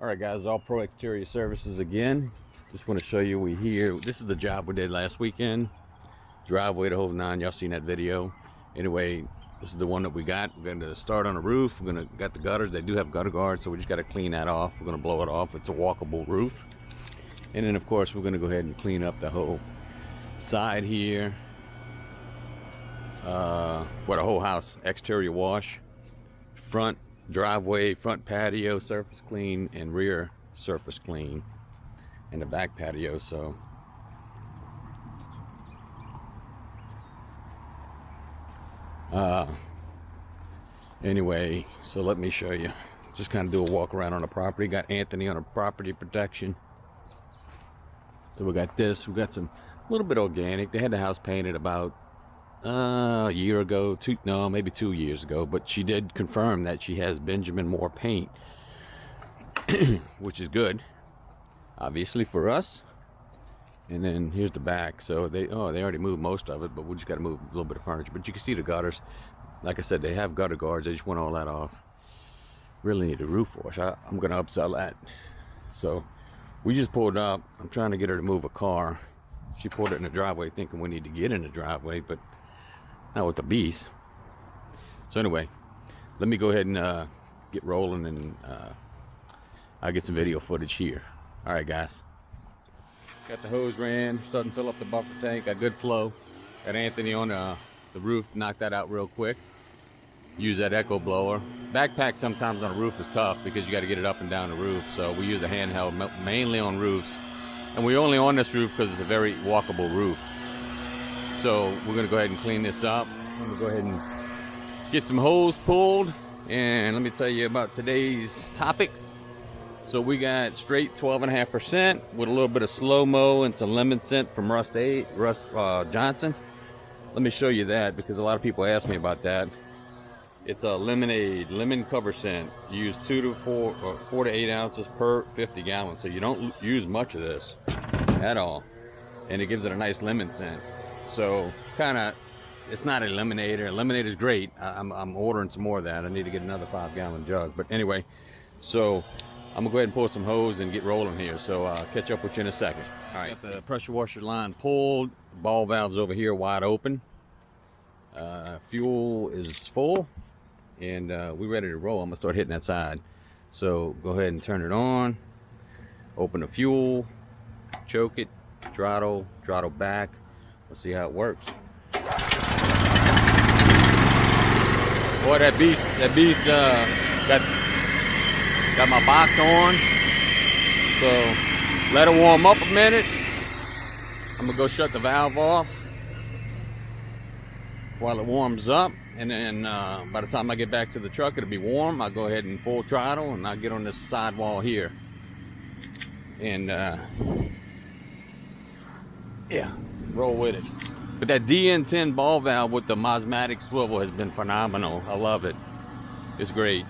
Alright guys, All Pro Exterior Services again. Just want to show you we here. This is the job we did last weekend. Driveway the whole nine. Y'all seen that video. Anyway, this is the one that we got. We're going to start on the roof. We're going to got the gutters. They do have gutter guards, so we just got to clean that off. We're going to blow it off. It's a walkable roof. And then of course we're going to go ahead and clean up the whole side here. The whole house. Exterior wash. Front driveway, front patio surface clean, and rear surface clean, and the back patio. So anyway, so let me show you, just kind of do a walk around on the property. Got Anthony on a property protection, so we got this. We got some a little bit organic. They had the house painted about a year ago, maybe 2 years ago, but she did confirm that she has Benjamin Moore paint, which is good, obviously, for us. And then here's the back. So they already moved most of it, but we just got to move a little bit of furniture. But you can see the gutters. Like I said, they have gutter guards. They just want all that off. Really need a roof wash. I'm gonna upsell that. So we just pulled up. I'm trying to get her to move a car. She pulled it in the driveway thinking we need to get in the driveway, but not with the beast. So anyway, let me go ahead and get rolling, and I'll get some video footage here. All right, guys. Got the hose ran, starting to fill up the buffer tank. Got good flow. Got Anthony on the roof. Knock that out real quick. Use that echo blower. Backpack sometimes on a roof is tough because you got to get it up and down the roof. So we use a handheld mainly on roofs, and we're only on this roof because it's a very walkable roof. So we're going to go ahead and clean this up. I'm going to go ahead and get some hose pulled. And let me tell you about today's topic. So we got straight 12.5% with a little bit of slow-mo and some lemon scent from Russ Johnson. Let me show you that because a lot of people ask me about that. It's a lemon cover scent. You use 4 to 8 ounces per 50 gallons. So you don't use much of this at all. And it gives it a nice lemon scent. So it's not a lemonator. Lemonade is great. I'm ordering some more of that. I need to get another 5-gallon jug. But anyway, so I'm gonna go ahead and pull some hose and get rolling here. So catch up with you in a second. All right, got the pressure washer line pulled. Ball valves over here wide open. Fuel is full, and we're ready to roll. I'm gonna start hitting that side. So go ahead and turn it on. Open the fuel. Choke it. Throttle back. Let's see how it works. Boy, that beast got my box on. So let it warm up a minute. I'm gonna go shut the valve off while it warms up, and then by the time I get back to the truck, it'll be warm. I'll go ahead and full throttle, and I'll get on this sidewall here, and yeah, roll with it. But that DN10 ball valve with the Mosmatic swivel has been phenomenal. I love it. It's great.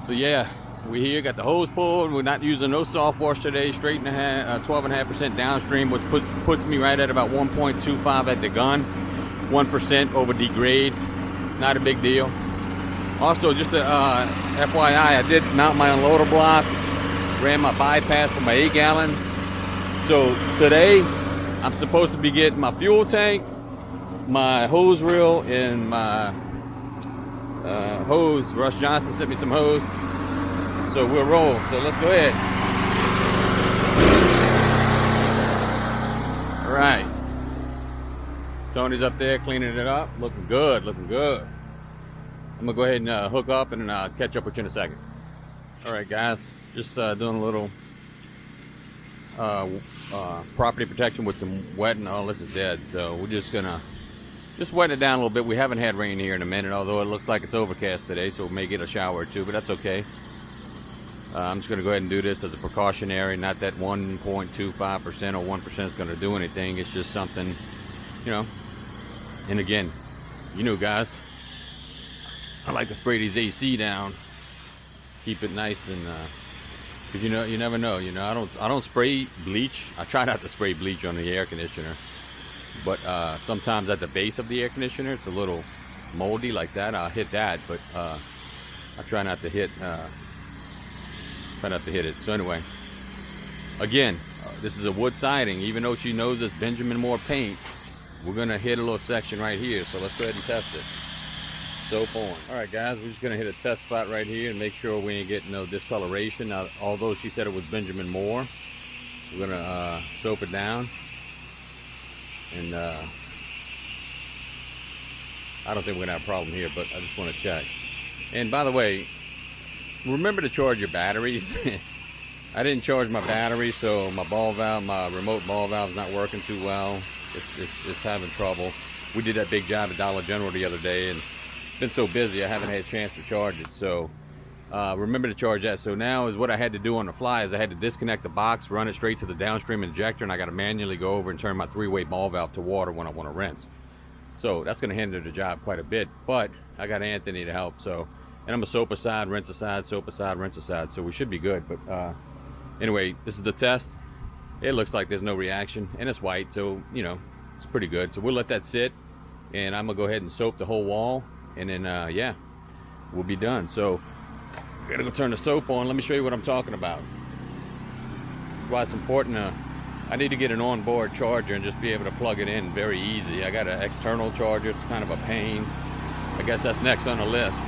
So yeah, we here got the hose pulled. We're not using no soft wash today. Straight 12.5% downstream, which puts me right at about 1.25 at the gun. 1% over degrade. Not a big deal. Also, just a FYI, I did mount my unloader block. Ran my bypass for my 8-gallon. So today, I'm supposed to be getting my fuel tank, my hose reel, and my hose. Russ Johnson sent me some hose. So we'll roll. So let's go ahead. All right. Tony's up there cleaning it up. Looking good, looking good. I'm going to go ahead and hook up, and then I'll catch up with you in a second. All right, guys. Just doing a little property protection with some wet, and all this is dead. So we're just gonna wet it down a little bit. We haven't had rain here in a minute, although it looks like it's overcast today, so we may get a shower or two, but that's okay. I'm just gonna go ahead and do this as a precautionary. Not that 1.25% or 1% is gonna do anything. It's just something, you know. And again, you know, guys, I like to spray these AC down, keep it nice, and because you never know. I don't spray bleach. I try not to spray bleach on the air conditioner, but sometimes at the base of the air conditioner it's a little moldy like that. I'll hit that, but I try not to hit Try not to hit it. So anyway, again, this is a wood siding. Even though she knows it's Benjamin Moore paint, we're gonna hit a little section right here. So let's go ahead and test it. Soap on. All right, guys, we're just gonna hit a test spot right here and make sure we ain't getting no discoloration. Now, although she said it was Benjamin Moore, we're gonna soap it down, and I don't think we're gonna have a problem here, but I just want to check. And by the way, remember to charge your batteries. I didn't charge my battery, so my ball valve, my remote ball valve is not working too well. It's having trouble. We did that big job at Dollar General the other day, and it's been so busy I haven't had a chance to charge it. So remember to charge that. So now is what I had to do on the fly is I had to disconnect the box, run it straight to the downstream injector, and I got to manually go over and turn my 3-way ball valve to water when I want to rinse. So that's going to hinder the job quite a bit, but I got Anthony to help. So, and I'm gonna soap aside, rinse aside, soap aside, rinse aside. So we should be good. But anyway, this is the test. It looks like there's no reaction, and it's white, so you know it's pretty good. So we'll let that sit, and I'm gonna go ahead and soap the whole wall, and then yeah, we'll be done. So we're gonna go turn the soap on. Let me show you what I'm talking about. Why it's important. I need to get an onboard charger and just be able to plug it in very easy. I got an external charger. It's kind of a pain. I guess that's next on the list.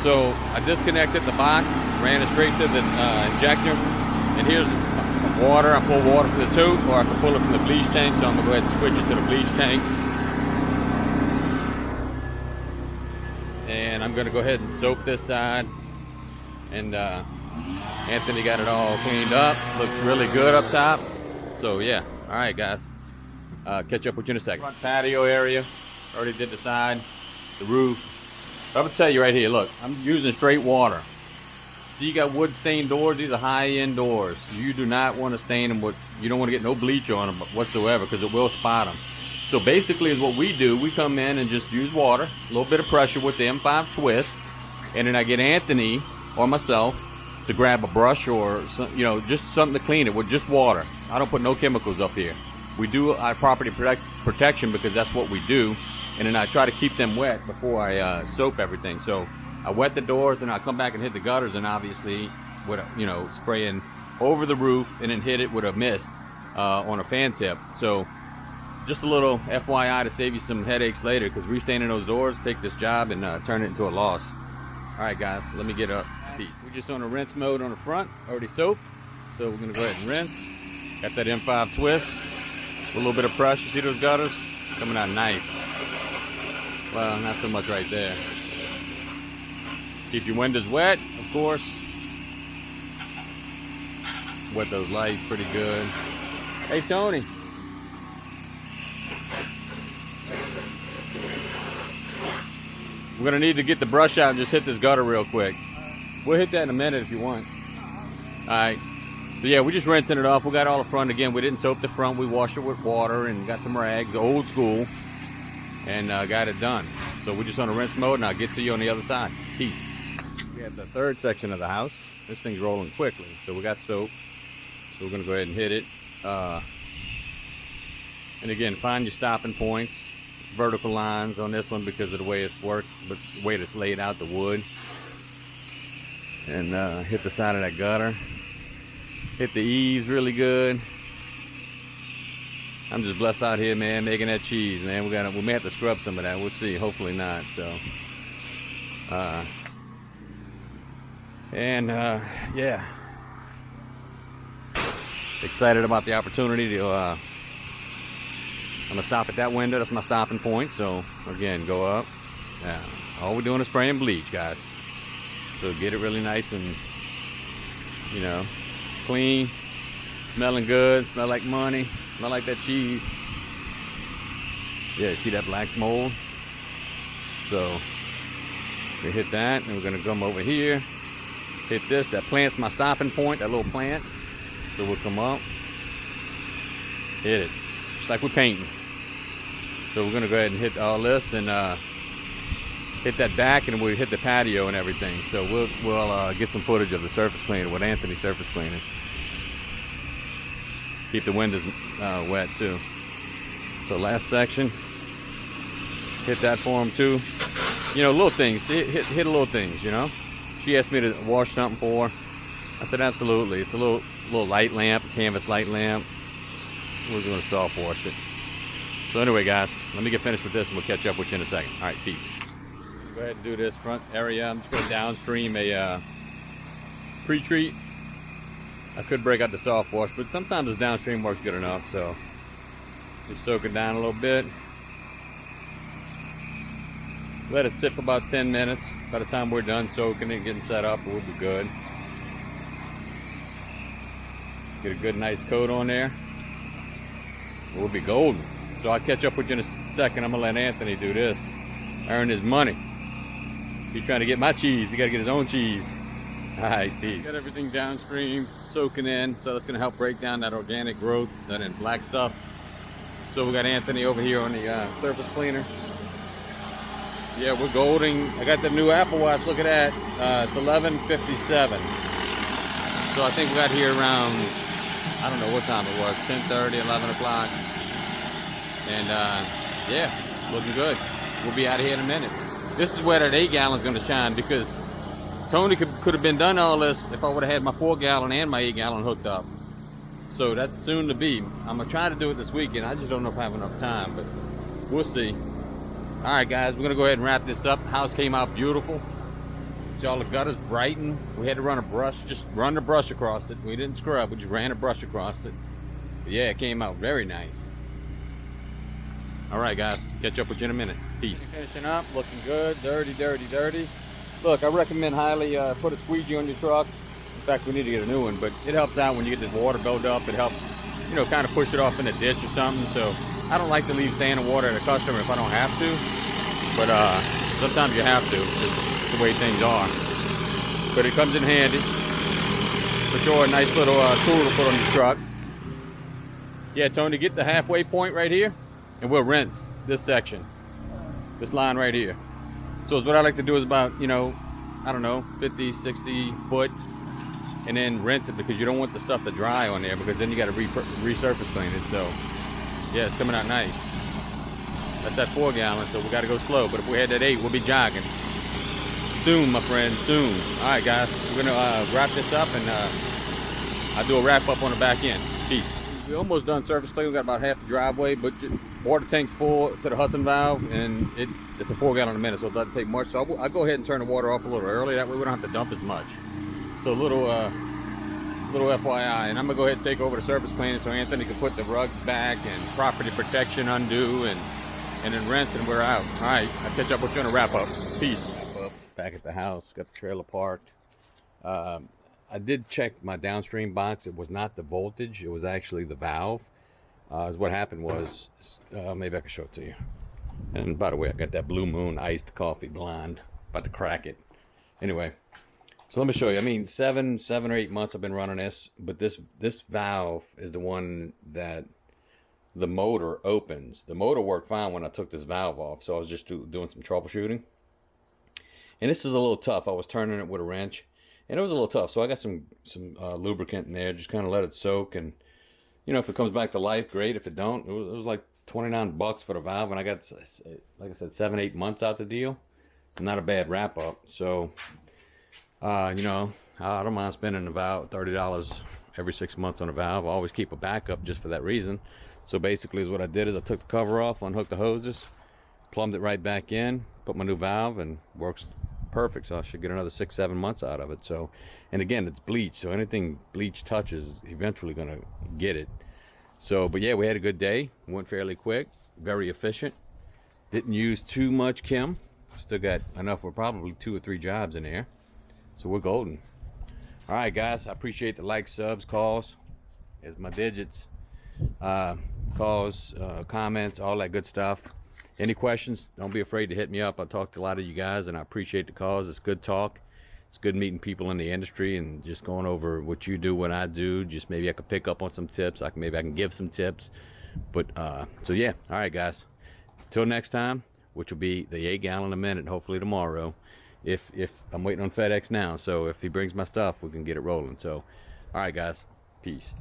So I disconnected the box, ran it straight to the injector, and here's water. I pull water from the tube, or I can pull it from the bleach tank, so I'm gonna go ahead and switch it to the bleach tank. And I'm gonna go ahead and soap this side. And Anthony got it all cleaned up. Looks really good up top. So yeah, all right guys, catch up with you in a second. Front patio area, already did the side, the roof. I'm gonna tell you right here, look, I'm using straight water. So you got wood stained doors. These are high-end doors. You do not want to stain them with, you don't want to get no bleach on them whatsoever, because it will spot them. So basically is what we do, we come in and just use water, a little bit of pressure with the M5 twist, and then I get Anthony or myself to grab a brush or some, you know, just something to clean it with just water. I don't put no chemicals up here. We do our property protection because that's what we do, and then I try to keep them wet before I soap everything. So I wet the doors, and I come back and hit the gutters, and obviously with a, you know, spraying over the roof, and then hit it with a mist on a fan tip. So just a little FYI to save you some headaches later, because restaining those doors, take this job and turn it into a loss. All right guys, let me get up. We're just on a rinse mode on the front, already soaped, so we're gonna go ahead and rinse. Got that M5 twist with a little bit of pressure. See those gutters coming out nice. Well, not so much right there. Keep your windows wet, of course. Wet those lights pretty good. Hey Tony. We're gonna need to get the brush out and just hit this gutter real quick. We'll hit that in a minute if you want. Alright. So yeah, we're just rinsing it off. We got all the front again. We didn't soap the front. We washed it with water and got some rags, old school, and got it done. So we're just on a rinse mode, and I'll get to you on the other side. Peace. We have the third section of the house. This thing's rolling quickly. So we got soap. So we're gonna go ahead and hit it. And again, find your stopping points. Vertical lines on this one because of the way it's worked, but the way it's laid out, the wood. And hit the side of that gutter. Hit the eaves really good. I'm just blessed out here, man, making that cheese, man. We may have to scrub some of that. We'll see. Hopefully not. So, yeah, excited about the opportunity to. I'm gonna stop at that window. That's my stopping point. So again, go up. Yeah. All we're doing is spraying bleach, guys. So get it really nice and, you know, clean, smelling good, smell like money, smell like that cheese. Yeah, you see that black mold? So we hit that, and we're gonna come over here, hit this. That plant's my stopping point, that little plant. So we'll come up, hit it, just like we're painting. So we're gonna go ahead and hit all this and hit that back, and we'll hit the patio and everything. So we'll get some footage of the surface cleaner with Anthony surface cleaner. Keep the windows wet too. So last section, hit that for him too. You know, little things. Hit little things. You know. She asked me to wash something for her. I said, absolutely. It's a little light lamp, a canvas light lamp. We're going to soft wash it. So anyway, guys, let me get finished with this and we'll catch up with you in a second. All right, peace. Go ahead and do this front area. I'm just going to downstream a pre-treat. I could break out the soft wash, but sometimes this downstream works good enough. So just soak it down a little bit. Let it sit for about 10 minutes. By the time we're done soaking it, getting set up, we'll be good. Get a good nice coat on there. We'll be golden. So I'll catch up with you in a second. I'm gonna let Anthony do this. Earn his money. He's trying to get my cheese. He gotta get his own cheese. All right, peace. Got everything downstream, soaking in. So that's gonna help break down that organic growth, that in black stuff. So we got Anthony over here on the surface cleaner. Yeah, we're golding. I got the new Apple Watch. Look at that. It's 11:57. So I think we got here around, I don't know what time it was, 10:30, 11 o'clock. And yeah, looking good. We'll be out of here in a minute. This is where that 8 gallon is going to shine, because Tony could have been done all this if I would have had my 4 gallon and my 8 gallon hooked up. So that's soon to be. I'm going to try to do it this weekend. I just don't know if I have enough time, but we'll see. All right, guys, we're gonna go ahead and wrap this up. House came out beautiful. See all the gutters brightened. We had to run a brush, just run the brush across it. We didn't scrub, we just ran a brush across it. But yeah, it came out very nice. All right, guys, catch up with you in a minute. Peace. Finishing up, looking good. Dirty, dirty, dirty. Look, I recommend highly put a squeegee on your truck. In fact, we need to get a new one, but it helps out when you get this water build up. It helps, you know, kind of push it off in a ditch or something. So I don't like to leave standing water at a customer if I don't have to, but sometimes you have to. It's the way things are. But it comes in handy. For sure, a nice little tool to put on your truck. Yeah, Tony, get the halfway point right here, and we'll rinse this section, this line right here. So what I like to do is about, you know, I don't know, 50, 60 foot, and then rinse it, because you don't want the stuff to dry on there, because then you got to resurface clean it. So yeah, it's coming out nice. That's that 4 gallon, so we got to go slow. But if we had that 8, we'll be jogging. Soon, my friend, soon. All right, guys, we're going to wrap this up, and I'll do a wrap up on the back end. Peace. We're almost done surface clean. We got about half the driveway, but water tank's full to the Hudson valve, and it's a 4 gallon a minute, so it doesn't take much. So I'll go ahead and turn the water off a little early. That way we don't have to dump as much. So a little FYI, and I'm gonna go ahead and take over the surface cleaning so Anthony can put the rugs back and property protection undo, and then rinse, and we're out. All right, I'll catch up with you on a wrap up. Peace. Back at the house, got the trailer parked. I did check my downstream box. It was not the voltage, it was actually the valve. What happened was, maybe I can show it to you. And by the way, I got that Blue Moon iced coffee blonde, about to crack it. Anyway, so let me show you. I mean, 7 or 8 months I've been running this, but this valve is the one that the motor opens. The motor worked fine when I took this valve off, so I was just doing some troubleshooting. And this is a little tough. I was turning it with a wrench, and it was a little tough. So I got some lubricant in there, just kind of let it soak, and you know, if it comes back to life, great. If it don't, it was like $29 for the valve, and I got, like I said, 7, 8 months out the deal. Not a bad wrap up. So you know, I don't mind spending about $30 every 6 months on a valve. I always keep a backup just for that reason. So basically, what I did is I took the cover off, unhooked the hoses, plumbed it right back in, put my new valve, and works perfect. So I should get another 6, 7 months out of it. So, and again, it's bleach, so anything bleach touches is eventually gonna get it. So, but yeah, we had a good day. Went fairly quick, very efficient. Didn't use too much chem. Still got enough for probably 2 or 3 jobs in there. So we're golden. All right, guys, I appreciate the likes, subs, calls. There's my digits. Calls, comments, all that good stuff. Any questions, don't be afraid to hit me up. I talked to a lot of you guys, and I appreciate the calls. It's good talk. It's good meeting people in the industry and just going over what you do, what I do. Just maybe I could pick up on some tips. Maybe I can give some tips. But so yeah, all right, guys. Till next time, which will be the 8 gallon a minute, hopefully tomorrow. If I'm waiting on FedEx now, so if he brings my stuff, we can get it rolling. So, all right, guys, peace.